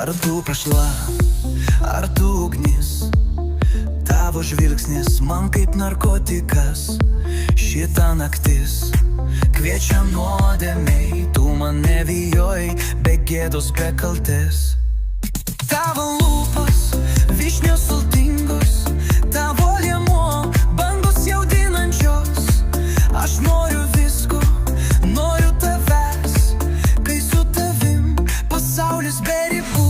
Ar tu prašla, ar tu ugnis, tavo žvilgsnis man kaip narkotikas. Šita naktis kviečia nuodėmei, tu mane vijojai be gėdos, be kaltės. Tavo lūpos vyšnios sultingos, tavo liemuo bangos jaudinančios. Aš noriu visko, noriu tavęs, kai su tavim pasaulis be ribų.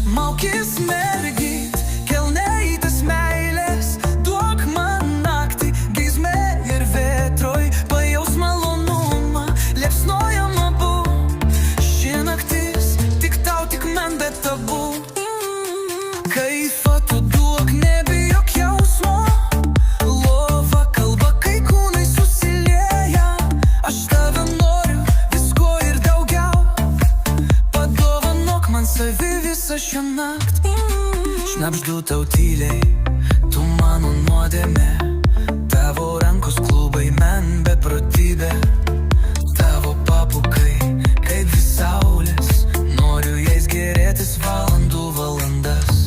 Maukis mergyt, kelneitas meilės, duok man naktį geisme ir vėtroj, pajaus malonumą, liepsnojam abu. Ši naktis tik tau, tik man be tabų. Kaifą tu duok, nebijok jausmo, lova kalba, kai kūnai susilieja. Aš tave noriu, visko ir daugiau, padovanok man savi visą šią naktį. Šnabždu tau tyliai, tu mano nuodėmė, tavo rankos klubai man beprotybė. Tavo papukai kaip vis saulės, noriu jais gėrėtis valandų valandas.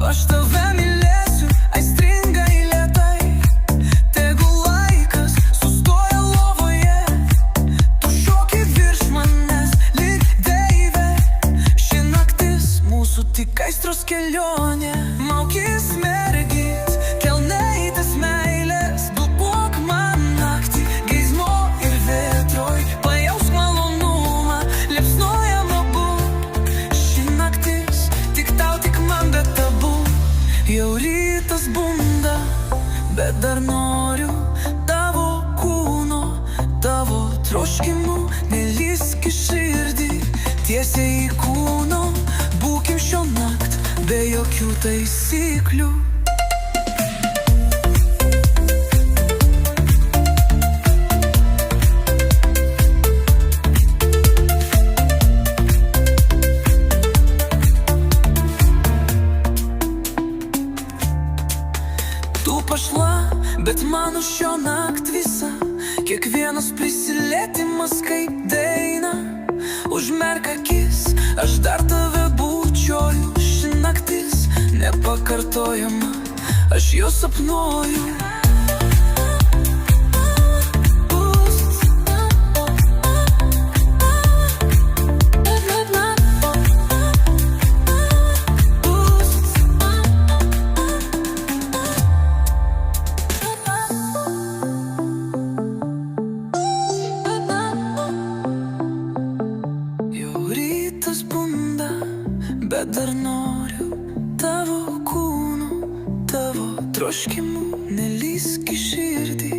Aš tave mylėsiu, aistringai lėtai, tegul laikas sustoja lovoje. Tu šoki virš manęs lyg deivė, ši naktis mūsų tik aistros kelionė. Maukis mergyt, kelneitas meilės, duok man naktį geismo ir vėtroj, pajaus malonumą, liepsnojam abu. Ši naktis tik tau, tik man be tabų. Jau rytas bunda, bet dar noriu tavo kūno, tavo troškimų, nelįsk į širdį, tiesiai į kūno. Būkim šio nakt be jokių taisyklių. Tu pašla, bet mano šio nakt visa, kiekvienas prisilietimas kaip daina. Užmerk akis, aš dar tave bučiuoju. Ši naktis nepakartojama, aš jo sapnuoju. Bet dar noriu tavo kūno, tavo troškimų, nelįsk į širdį,